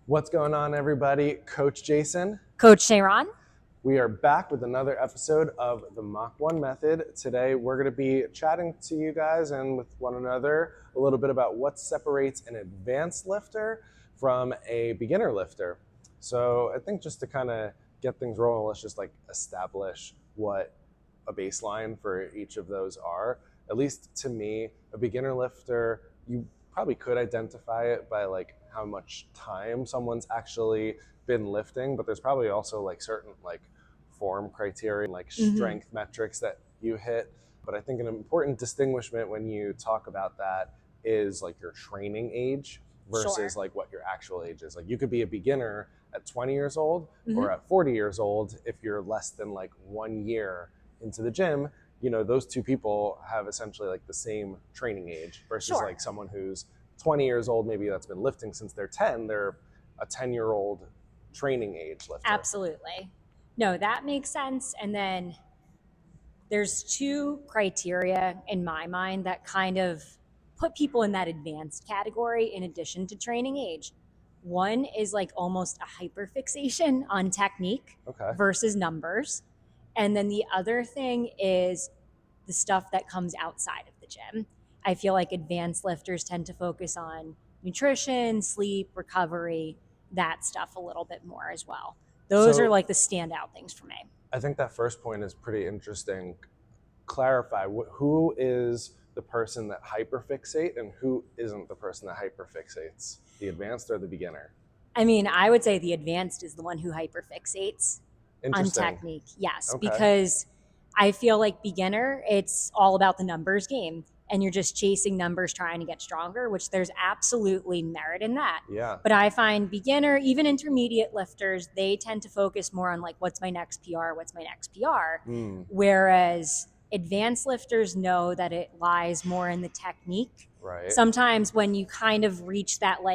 What's going on, everybody? Coach Jason. Coach Sharon. We are back with another episode of the Mach 1 Method. Today, we're going to be chatting to you guys and with one another a little bit about what separates an advanced lifter from a beginner lifter. So I think just to kind of get things rolling, let's just establish what a baseline for each of those are. At least to me, a beginner lifter, you probably could identify it by how much time someone's actually been lifting, but there's probably also certain form criteria, strength metrics that you hit. But I think an important distinguishment when you talk about that is your training age versus Sure. what your actual age is. You could be a beginner at 20 years old or at 40 years old if you're less than 1 year into the gym. You know, those two people have essentially the same training age versus Sure. someone who's 20 years old, maybe that's been lifting since they're 10, they're a 10-year-old training age lifter. Absolutely. No, that makes sense. And then there's two criteria in my mind that kind of put people in that advanced category in addition to training age. One is almost a hyperfixation on technique versus numbers. And then the other thing is the stuff that comes outside of the gym. I feel like advanced lifters tend to focus on nutrition, sleep, recovery, that stuff a little bit more as well. Those are the standout things for me. I think that first point is pretty interesting. Clarify, who is the person that hyperfixate and who isn't the person that hyperfixates? The advanced or the beginner? I mean, I would say the advanced is the one who hyperfixates on technique. Yes, because I feel like beginner, it's all about the numbers game. And you're just chasing numbers, trying to get stronger, which there's absolutely merit in that. Yeah. But I find beginner, even intermediate lifters, they tend to focus more on what's my next PR, what's my next PR. Whereas advanced lifters know that it lies more in the technique. Right. Sometimes when you kind of reach that, all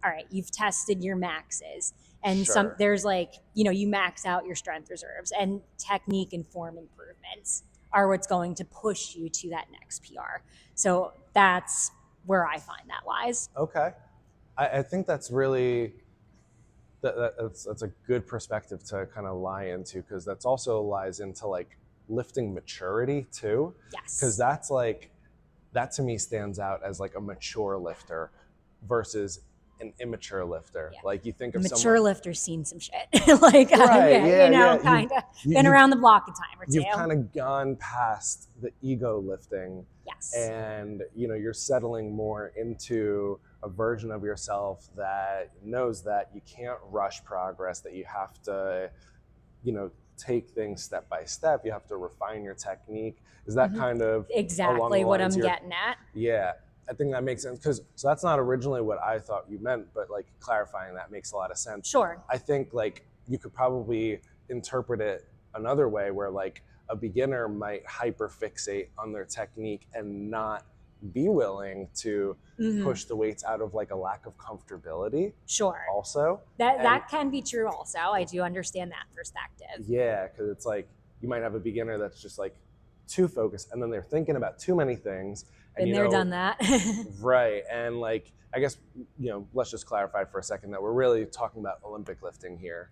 right, you've tested your maxes. And there's you max out your strength reserves, and technique and form improvements are what's going to push you to that next PR. So that's where I find that lies. Okay. I think that's really, that's a good perspective to kind of lie into, because that's also lies into lifting maturity too. Yes. Because that's that to me stands out as a mature lifter versus an immature lifter. Yeah. You think of mature lifter's seen some shit. Kind of been around the block a time or two. You've kind of gone past the ego lifting. Yes. And you're settling more into a version of yourself that knows that you can't rush progress, that you have to, take things step by step. You have to refine your technique. Is that kind of exactly what I'm getting at? Yeah. I think that makes sense, because that's not originally what I thought you meant, but clarifying that makes a lot of sense. Sure. I think you could probably interpret it another way, where a beginner might hyperfixate on their technique and not be willing to push the weights out of a lack of comfortability. Sure. Also, that can be true. Also, I do understand that perspective. Yeah, because it's you might have a beginner that's just too focused, and then they're thinking about too many things. Been there, done that. Right. And I guess, let's just clarify for a second that we're really talking about Olympic lifting here.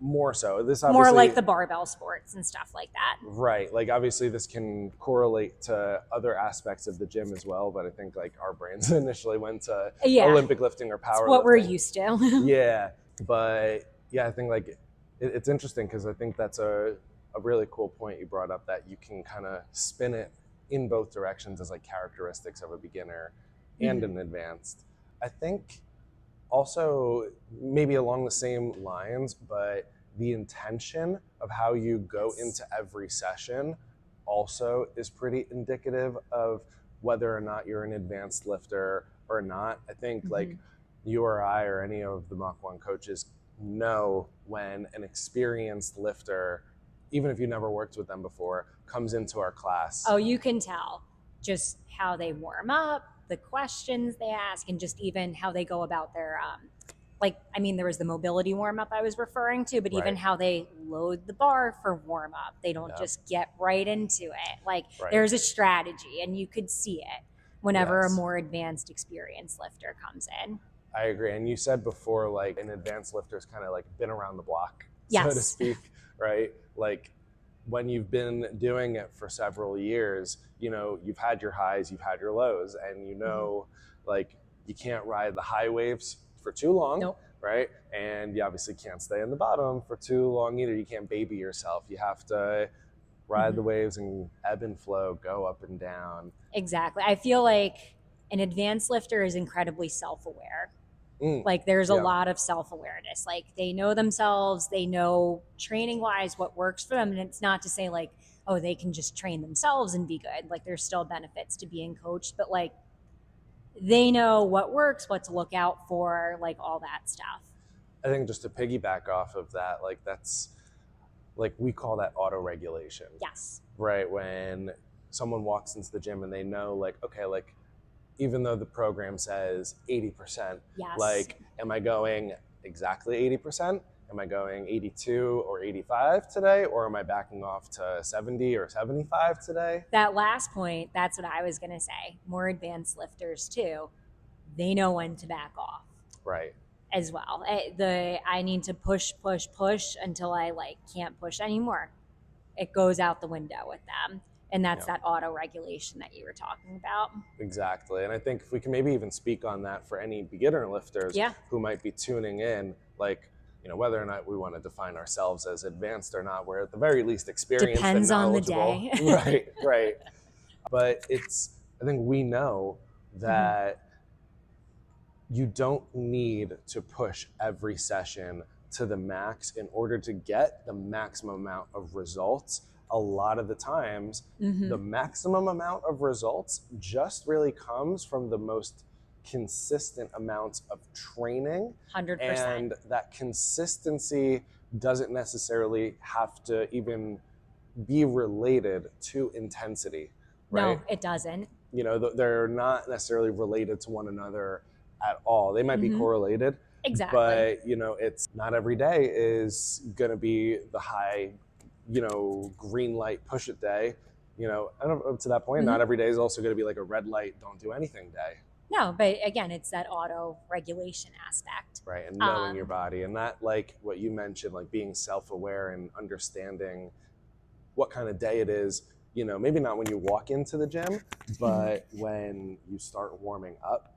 More so. This obviously, more like the barbell sports and stuff like that. Right. Obviously this can correlate to other aspects of the gym as well, but I think our brains initially went to Olympic lifting or power. It's what lifting. We're used to. Yeah. But yeah, I think it's interesting, because I think that's a really cool point you brought up, that you can kind of spin it in both directions as characteristics of a beginner and an advanced. I think also maybe along the same lines, but the intention of how you go into every session also is pretty indicative of whether or not you're an advanced lifter or not. I think you or I or any of the Mach 1 coaches know when an experienced lifter, even if you never worked with them before, comes into our class. Oh, you can tell just how they warm up, the questions they ask, and just even how they go about their, there was the mobility warm up I was referring to, but even how they load the bar for warm up. They don't just get right into it. There's a strategy, and you could see it whenever a more advanced experienced lifter comes in. I agree. And you said before, like an advanced lifter's kind of like been around the block, so to Yes. speak, right? Like when you've been doing it for several years, you know, you've had your highs, you've had your lows, and you know, like you can't ride the high waves for too long, Nope. right? And you obviously can't stay in the bottom for too long either. You can't baby yourself. You have to ride the waves and ebb and flow, go up and down. Exactly. I feel like an advanced lifter is incredibly self-aware. Mm, Like there's a yeah. lot of self-awareness. Like they know themselves, they know training wise what works for them. And it's not to say like, oh, they can just train themselves and be good. Like there's still benefits to being coached, but like they know what works, what to look out for, like all that stuff. I think just to piggyback off of that, like that's like we call that auto regulation. Yes. Right? When someone walks into the gym and they know like, okay, like even though the program says 80%, Yes. like am I going exactly 80%? Am I going 82 or 85 today? Or am I backing off to 70 or 75 today? That last point, that's what I was going to say. More advanced lifters too, they know when to back off. Right. As well. I need to push until I like can't push anymore. It goes out the window with them. And that's that auto regulation that you were talking about. Exactly. And I think if we can maybe even speak on that for any beginner lifters who might be tuning in, like, you know, whether or not we want to define ourselves as advanced or not, we're at the very least experienced Depends and on the knowledgeable. day. Right. But I think we know that you don't need to push every session to the max in order to get the maximum amount of results. A lot of the times, the maximum amount of results just really comes from the most consistent amounts of training. 100%. And that consistency doesn't necessarily have to even be related to intensity, right? No, it doesn't. You know, they're not necessarily related to one another at all. They might be correlated, Exactly. but you know, it's not every day is going to be the high, you know, green light push it day. You know, and up to that point, not every day is also going to be like a red light don't do anything day. No, but again, it's that auto regulation aspect. Right. And knowing your body, and that, like what you mentioned, like being self-aware and understanding what kind of day it is. You know, maybe not when you walk into the gym, but when you start warming up.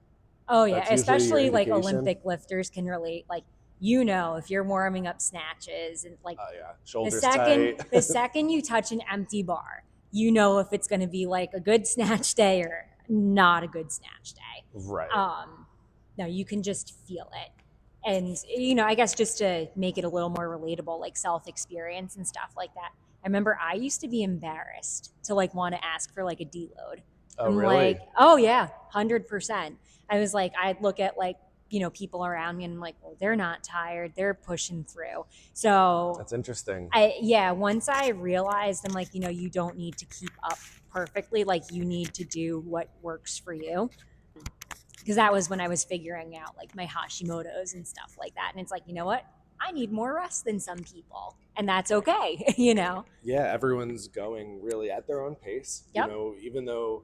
Oh yeah, That's usually especially your like indication. Olympic lifters can relate. Like you know, if you're warming up snatches and like Shoulders the tight. second you touch an empty bar, you know if it's going to be like a good snatch day or not a good snatch day. Right. No, you can just feel it. And you know, I guess just to make it a little more relatable, like self experience and stuff like that. I remember I used to be embarrassed to like want to ask for like a deload. Oh, I'm really? like, oh yeah, 100%. I was like, I'd look at like, you know, people around me and I'm like, well, they're not tired. They're pushing through. So That's interesting. Once I realized, I'm like, you know, you don't need to keep up perfectly. Like you need to do what works for you. Because that was when I was figuring out like my Hashimoto's and stuff like that. And it's like, you know what? I need more rest than some people. And that's okay, you know? Yeah, everyone's going really at their own pace. Yep. You know, even though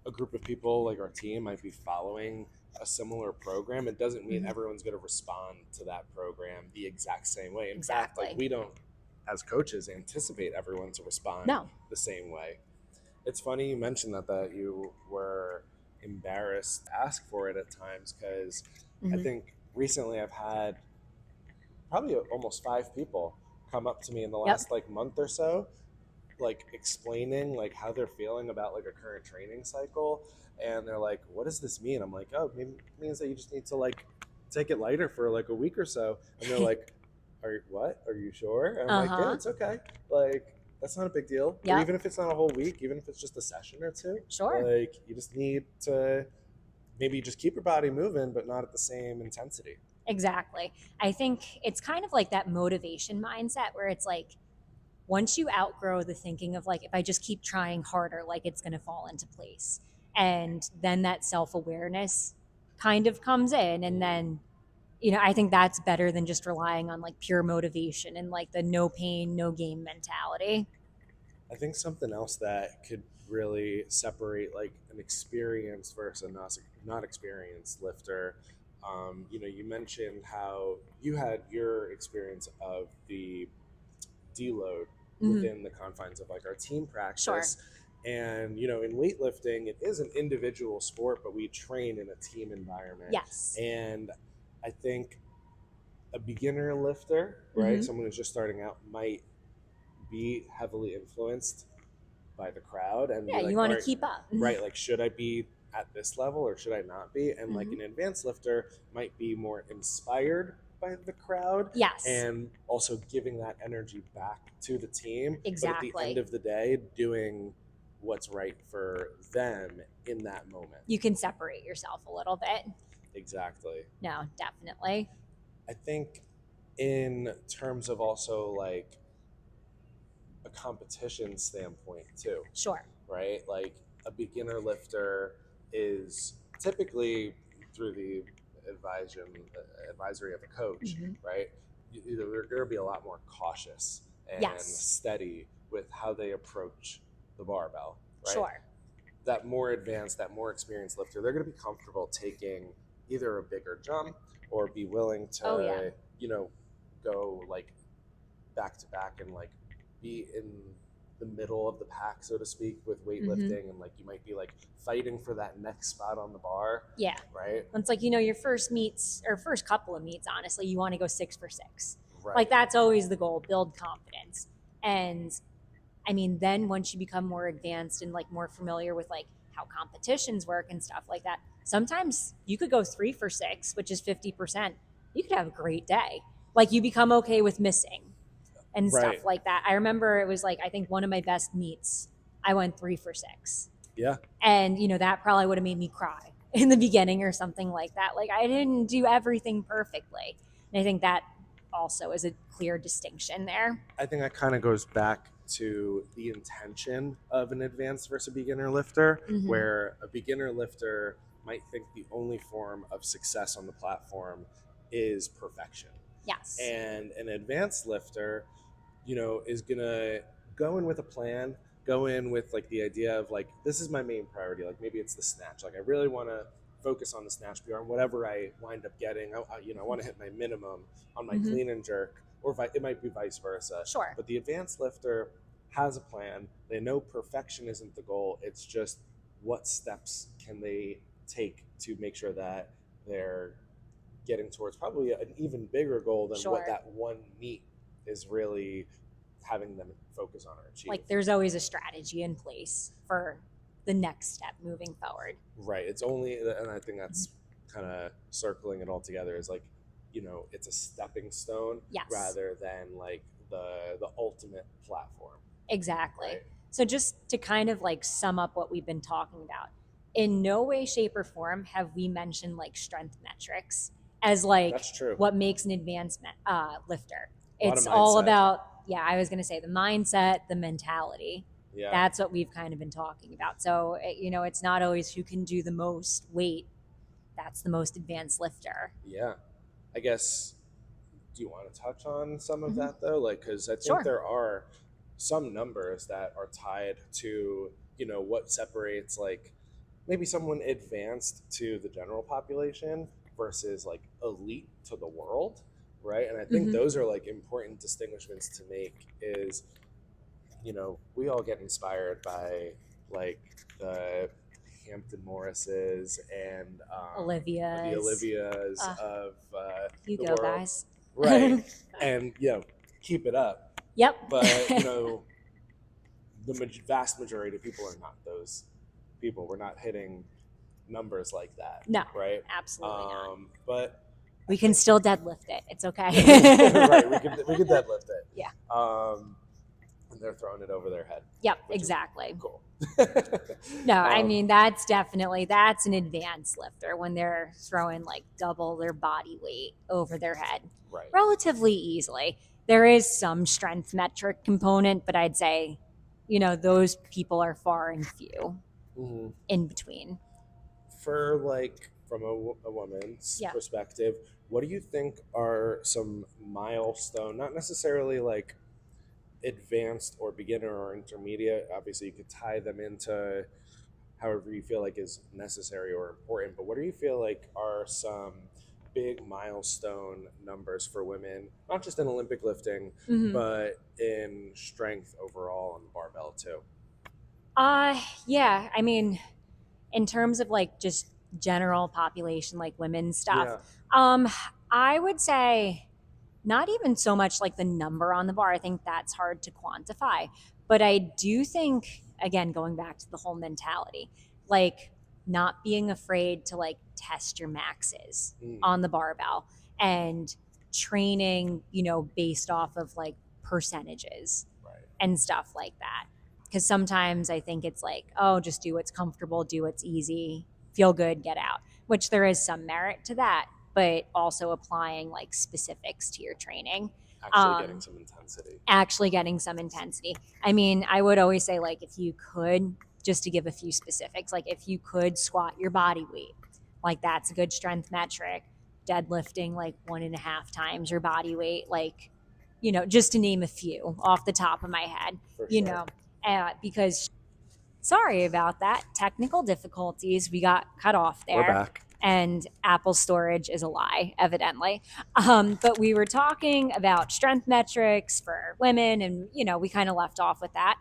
a group of people like our team might be following a similar program, it doesn't mean everyone's going to respond to that program the exact same way. In fact, like we don't, as coaches, anticipate everyone to respond the same way. It's funny you mentioned that you were embarrassed to ask for it at times, because I think recently I've had probably almost 5 people come up to me in the last like month or so, like explaining like how they're feeling about like a current training cycle, and they're like, what does this mean? I'm like, oh, maybe it means that you just need to like take it lighter for like a week or so. And they're like, are you sure? And I'm like, yeah, it's okay, like that's not a big deal. Or even if it's not a whole week, even if it's just a session or two, like you just need to maybe just keep your body moving, but not at the same intensity. Exactly. I think it's kind of like that motivation mindset where it's like, once you outgrow the thinking of like, if I just keep trying harder, like it's going to fall into place. And then that self-awareness kind of comes in. And then, you know, I think that's better than just relying on like pure motivation and like the no pain, no gain mentality. I think something else that could really separate like an experienced versus a not experienced lifter, You mentioned how you had your experience of the deload within the confines of like our team Sure. practice. And in weightlifting, it is an individual sport, but we train in a team environment. Yes. And I think a beginner lifter, right, Mm-hmm. someone who's just starting out, might be heavily influenced by the crowd and Yeah, be you like, all want to right, keep up. right, like, should I be at this level or should I not be? And like Mm-hmm. an advanced lifter might be more inspired by the crowd Yes, and also giving that energy back to the team, but at the end exactly. of the day doing what's right for them in that moment. You can separate yourself a little bit. Exactly. No, definitely. I think in terms of also like a competition standpoint too, Sure. right? Like a beginner lifter is typically through the advisory of a coach, Mm-hmm. right? They're going to be a lot more cautious and Yes. steady with how they approach the barbell, right? Sure. That more advanced, that more experienced lifter, they're going to be comfortable taking either a bigger jump or be willing Oh yeah. to, go like back to back and like be in the middle of the pack, so to speak, with Mm-hmm. weightlifting, and like you might be like fighting for that next spot on the bar, Yeah. right? It's like, your first meets or first couple of meets, honestly, you want to go 6 for 6. Like Right. that's always the goal, build confidence. And I mean, then once you become more advanced and like more familiar with like how competitions work and stuff like that, sometimes you could go 3 for 6, which is 50%. You could have a great day. Like you become okay with missing and Right. stuff like that. I remember it was like, I think one of my best meets, I went 3 for 6. Yeah. And, that probably would have made me cry in the beginning or something like that. Like I didn't do everything perfectly. And I think that also is a clear distinction there. I think that kind of goes back to the intention of an advanced versus beginner lifter, Mm-hmm. where a beginner lifter might think the only form of success on the platform is perfection. Yes. And an advanced lifter, is gonna go in with a plan, go in with like the idea of like, this is my main priority. Like maybe it's the snatch. Like I really want to focus on the snatch PR and whatever I wind up getting. I want to hit my minimum on my Mm-hmm. clean and jerk, or it might be vice versa. Sure. But the advanced lifter has a plan. They know perfection isn't the goal. It's just what steps can they take to make sure that they're getting towards probably an even bigger goal than what Sure. that one meet is really having them focus on or achieve. Like there's always a strategy in place for the next step moving forward. Right. It's only, and I think that's kind of circling it all together, is like, it's a stepping stone. Yes. Rather than like the ultimate platform. Exactly. Right? So just to kind of like sum up what we've been talking about, in no way, shape, or form have we mentioned like strength metrics as like That's true. what makes an advanced lifter. A lot of It's all mindset. about, I was going to say the mindset, the mentality. Yeah. That's what we've kind of been talking about. So, it's not always who can do the most weight. That's the most advanced lifter. Yeah. I guess, do you want to touch on some of Mm-hmm. that though? Like, because I think Sure. there are some numbers that are tied to, what separates like maybe someone advanced to the general population versus like elite to the world, right? And I think Mm-hmm. those are like important distinguishments to make. Is, we all get inspired by like the Hampton Morrises and the Olivias of you the go, world, guys. right? And keep it up. Yep. But the vast majority of people are not those people. We're not hitting numbers like that. No, right? Absolutely not. But we can still deadlift it. It's okay. Right, we could deadlift it. Yeah. And they're throwing it over their head. Yep, exactly. Cool. No, I mean that's an advanced lifter when they're throwing like double their body weight over their head. Right. Relatively easily. There is some strength metric component, but I'd say, those people are far and few in between. For like from a woman's perspective, what do you think are some milestone, not necessarily like advanced or beginner or intermediate, obviously you could tie them into however you feel like is necessary or important, but what do you feel like are some big milestone numbers for women, not just in Olympic lifting, Mhm. but in strength overall on the barbell too? Yeah. I mean, in terms of like just general population, like women's stuff, Yeah. um, I would say not even so much like the number on the bar. I think that's hard to quantify. But I do think, again, going back to the whole mentality, like not being afraid to like test your maxes Mm, on the barbell and training, based off of like percentages right. and stuff like that. Because sometimes I think it's like, oh, just do what's comfortable, do what's easy, feel good, get out, which there is some merit to that, but also applying like specifics to your training. Actually getting Um, some intensity. actually getting some intensity. I mean, I would always say, like, if you could, just to give a few specifics, like if you could squat your body weight, like that's a good strength metric. Deadlifting like 1.5 times your body weight, like, just to name a few off the top of my head, For you sure. know, because sorry about that. Technical difficulties. We got cut off We're there. back. And Apple storage is a lie, evidently. But we were talking about strength metrics for women, and we kind of left off with that.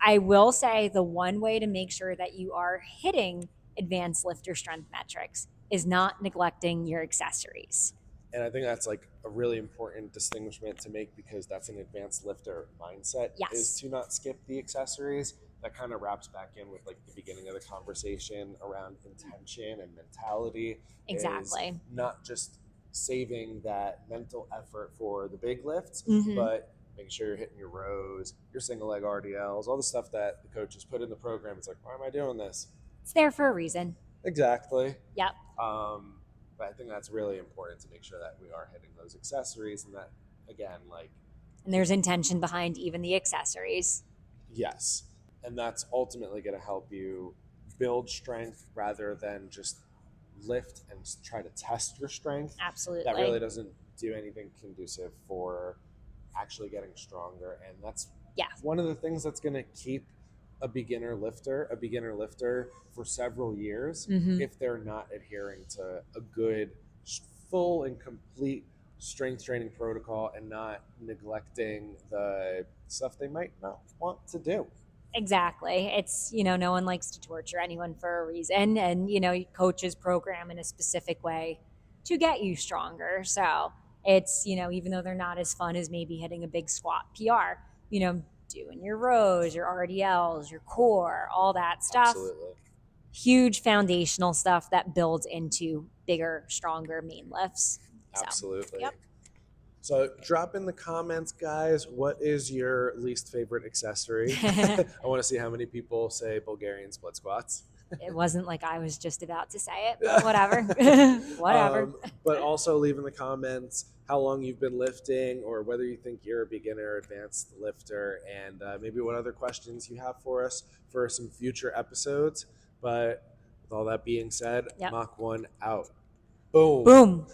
I will say the one way to make sure that you are hitting advanced lifter strength metrics is not neglecting your accessories. And I think that's like a really important distinguishment to make, because that's an advanced lifter mindset, is Yes, to not skip the accessories. That kind of wraps back in with like the beginning of the conversation around intention and mentality, is exactly. not just saving that mental effort for the big lifts, Hmm. but making sure you're hitting your rows, your single leg RDLs, all the stuff that the coaches put in the program. It's like, why am I doing this? It's there for a reason. Exactly. Yep. Um, but I think that's really important to make sure that we are hitting those accessories, and that, again, like, And there's intention behind even the accessories. yes. And that's ultimately going to help you build strength rather than just lift and try to test your strength. That Absolutely. really doesn't do anything conducive for actually getting stronger. And that's Yeah. one of the things that's going to keep a beginner lifter for several years, Hmm. if they're not adhering to a good, full and complete strength training protocol and not neglecting the stuff they might not want to do. Exactly. It's, no one likes to torture anyone for a reason. And, coaches program in a specific way to get you stronger. So it's, even though they're not as fun as maybe hitting a big squat PR, doing your rows, your RDLs, your core, all that stuff, Absolutely. huge foundational stuff that builds into bigger, stronger main lifts. So, Absolutely. yep. So drop in the comments, guys, what is your least favorite accessory? I want to see how many people say Bulgarian split squats. It wasn't like I was just about to say it, but whatever. Whatever. But also leave in the comments how long you've been lifting, or whether you think you're a beginner or advanced lifter, and maybe what other questions you have for us for some future episodes. But with all that being said, Yep. Mach 1 out. Boom. Boom.